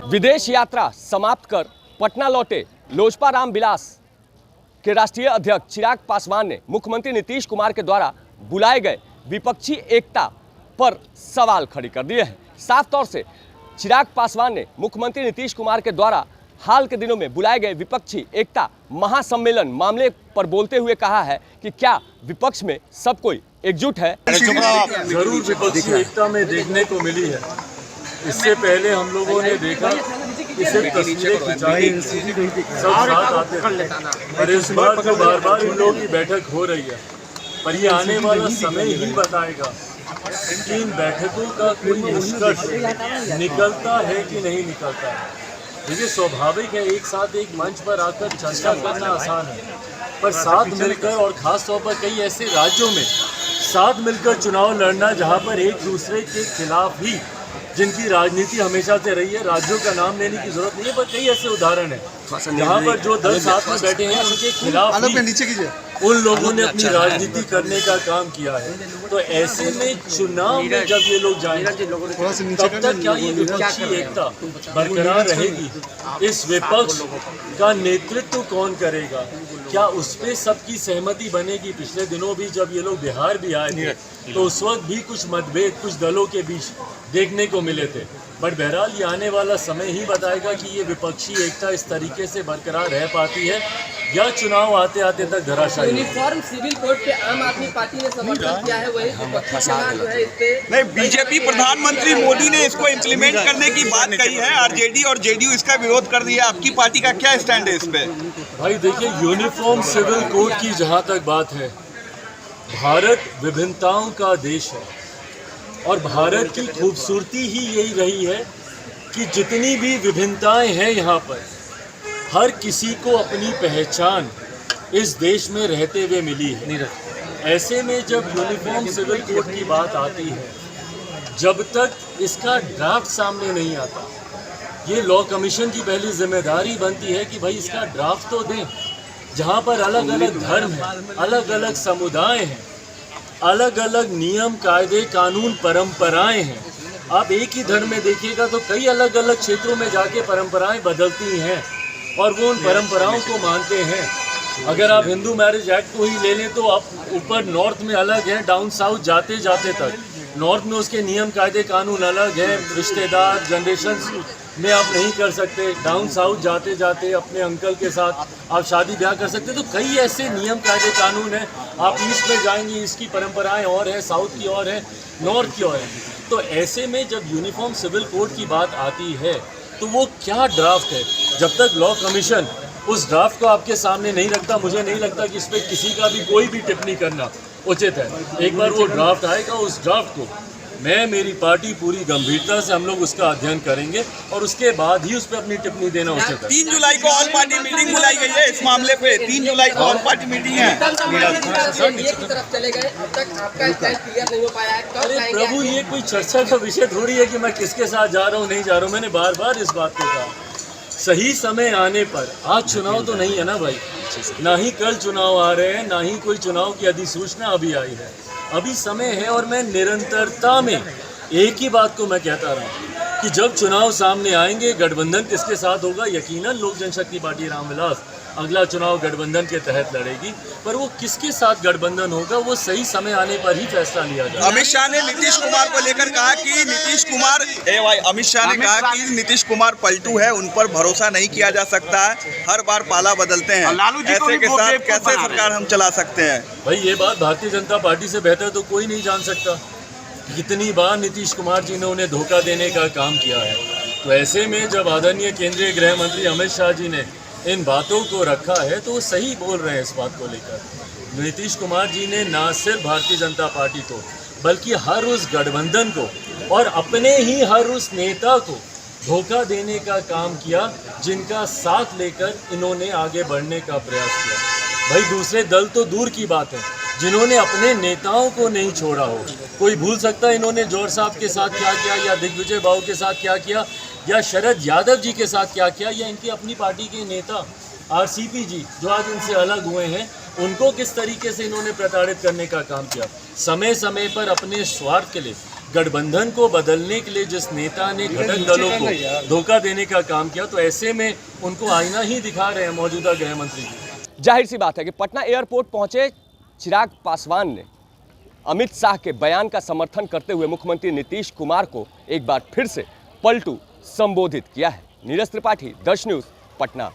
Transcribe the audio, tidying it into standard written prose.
विदेश यात्रा समाप्त कर पटना लौटे लोजपा रामविलास के राष्ट्रीय अध्यक्ष चिराग पासवान ने मुख्यमंत्री नीतीश कुमार के द्वारा बुलाए गए विपक्षी एकता पर सवाल खड़े कर दिए हैं। साफ तौर से चिराग पासवान ने मुख्यमंत्री नीतीश कुमार के द्वारा हाल के दिनों में बुलाए गए विपक्षी एकता महासम्मेलन मामले पर बोलते हुए कहा है कि क्या विपक्ष में सब कोई एकजुट है। जरूर विपक्षी एकता में देखने को मिली है। इससे पहले हम लोगों ने देखा कि सिर्फ तस्वीरें खिंचाई सब साथ आते थे, और इस बार जो बार बार इन लोगों की बैठक हो रही है, पर ये आने वाला समय ही बताएगा कि इन बैठकों का कोई निष्कर्ष निकलता है कि नहीं निकलता है। देखिए, स्वाभाविक है एक साथ एक मंच पर आकर चर्चा करना आसान है, पर साथ मिलकर और ख़ास तौर पर कई ऐसे राज्यों में साथ मिलकर चुनाव लड़ना जहां पर एक दूसरे के खिलाफ ही जिनकी राजनीति हमेशा से रही है, राज्यों का नाम लेने की जरूरत नहीं है, पर कई ऐसे उदाहरण हैं जहाँ पर जो दल साथ में बैठे हैं उनके खिलाफ ही उन लोगों ने अपनी राजनीति करने का काम किया है। तो ऐसे में चुनाव में जब ये लोग जाएंगे तब तक क्या ये विपक्षी एकता बरकरार रहेगी? इस विपक्ष का नेतृत्व कौन करेगा? क्या उस पर सबकी सहमति बनेगी? पिछले दिनों भी जब ये लोग बिहार भी आए थे तो उस वक्त भी कुछ मतभेद कुछ दलों के बीच देखने को मिले थे, बट बहरहाल ये आने वाला समय ही बताएगा कि ये विपक्षी एकता इस तरीके से बरकरार रह पाती है या चुनाव आते आते तक धराशायी। यूनिफॉर्म सिविल कोड पे आम आदमी पार्टी ने समर्थन किया है, वही विपक्षी सेना जो है इस पे नहीं, बीजेपी प्रधानमंत्री मोदी ने इसको इम्प्लीमेंट करने की बात कही है। आरजेडी और जेडीयू इसका विरोध कर दिया। आपकी पार्टी का क्या स्टैंड है इस पे? भाई देखिए, यूनिफॉर्म सिविल कोड की जहाँ तक बात है, भारत विभिन्नताओं का देश है और भारत की खूबसूरती ही यही रही है कि जितनी भी विभिन्नताएं हैं यहाँ पर, हर किसी को अपनी पहचान इस देश में रहते हुए मिली है। ऐसे में जब यूनिफॉर्म सिविल कोड की बात आती है, जब तक इसका ड्राफ्ट सामने नहीं आता, ये लॉ कमीशन की पहली जिम्मेदारी बनती है कि भाई इसका ड्राफ्ट तो दें, जहाँ पर अलग अलग धर्म हैं, अलग अलग समुदाय हैं, अलग अलग नियम कायदे कानून परंपराएं हैं। आप एक ही धर्म में देखिएगा तो कई अलग अलग क्षेत्रों में जाके परंपराएं बदलती हैं और वो उन परंपराओं को मानते हैं। अगर आप हिंदू मैरिज एक्ट को ही ले लें तो आप ऊपर नॉर्थ में अलग हैं, डाउन साउथ जाते जाते तक नॉर्थ में उसके नियम कायदे कानून अलग हैं, रिश्तेदार जनरेशन में आप नहीं कर सकते, डाउन साउथ जाते जाते अपने अंकल के साथ आप शादी ब्याह कर सकते। तो कई ऐसे नियम कायदे कानून हैं। आप ईस्ट में जाएंगे, ईस्ट की परंपराएं और है, साउथ की और है, नॉर्थ की और है। तो ऐसे में जब यूनिफॉर्म सिविल कोड की बात आती है तो वो क्या ड्राफ्ट है, जब तक लॉ कमीशन उस ड्राफ्ट को आपके सामने नहीं रखता, मुझे नहीं लगता कि इस पर किसी का भी कोई भी टिप्पणी करना उचित है। एक बार वो ड्राफ्ट आएगा, उस ड्राफ्ट को मैं मेरी पार्टी पूरी गंभीरता से हम लोग उसका अध्ययन करेंगे और उसके बाद ही उस पर अपनी टिप्पणी देना उचित है। 3 जुलाई को ऑल पार्टी मीटिंग बुलाई गई है इस मामले पे। 3 जुलाई को ऑल पार्टी मीटिंग है। अरे प्रभु, ये कोई चर्चा का विषय थोड़ी है कि मैं किसके साथ जा रहा हूँ नहीं जा रहा हूँ। मैंने बार बार इस बात को कहा, सही समय आने पर, आज चुनाव तो नहीं है ना भाई, ना ही कल चुनाव आ रहे हैं, ना ही कोई चुनाव की अधिसूचना अभी आई है। अभी समय है और मैं निरंतरता में एक ही बात को मैं कहता रहा हूँ कि जब चुनाव सामने आएंगे, गठबंधन किसके साथ होगा, यकीनन लोक जनशक्ति पार्टी रामविलास अगला चुनाव गठबंधन के तहत लड़ेगी, पर वो किसके साथ गठबंधन होगा वो सही समय आने पर ही फैसला लिया जाएगा। अमित शाह ने नीतीश कुमार को लेकर कहा कि अमित शाह ने कहा कि नीतीश कुमार पलटू है, उन पर भरोसा नहीं किया जा सकता है, हर बार पाला बदलते हैं, ऐसे के साथ कैसे सरकार हम चला सकते हैं? भाई ये बात भारतीय जनता पार्टी से बेहतर तो कोई नहीं जान सकता। कितनी बार नीतीश कुमार जी ने उन्हें धोखा देने का काम किया है। तो ऐसे में जब आदरणीय केंद्रीय गृह मंत्री अमित शाह जी ने इन बातों को रखा है तो वो सही बोल रहे हैं इस बात को लेकर। नीतीश कुमार जी ने न सिर्फ भारतीय जनता पार्टी को बल्कि हर उस गठबंधन को और अपने ही हर उस नेता को धोखा देने का काम किया जिनका साथ लेकर इन्होंने आगे बढ़ने का प्रयास किया। भाई दूसरे दल तो दूर की बात है, जिन्होंने अपने नेताओं को नहीं छोड़ा हो। कोई भूल सकता है इन्होंने जौहर साहब के साथ क्या किया, या दिग्विजय बाबू के साथ क्या किया, या शरद यादव जी के साथ क्या किया, या इनकी अपनी पार्टी के नेता आरसीपी जी जो आज इनसे अलग हुए हैं, उनको किस तरीके से इन्होंने प्रताड़ित करने का काम किया। समय समय पर अपने स्वार्थ के लिए गठबंधन को बदलने के लिए जिस नेता ने घटक दलों को धोखा देने का काम किया, तो ऐसे में उनको आईना ही दिखा रहे हैं मौजूदा गृह मंत्री जी। जाहिर सी बात है कि पटना एयरपोर्ट पहुंचे चिराग पासवान ने अमित शाह के बयान का समर्थन करते हुए मुख्यमंत्री नीतीश कुमार को एक बार फिर से पलटू संबोधित किया है। नीरज त्रिपाठी, दर्श न्यूज़, पटना।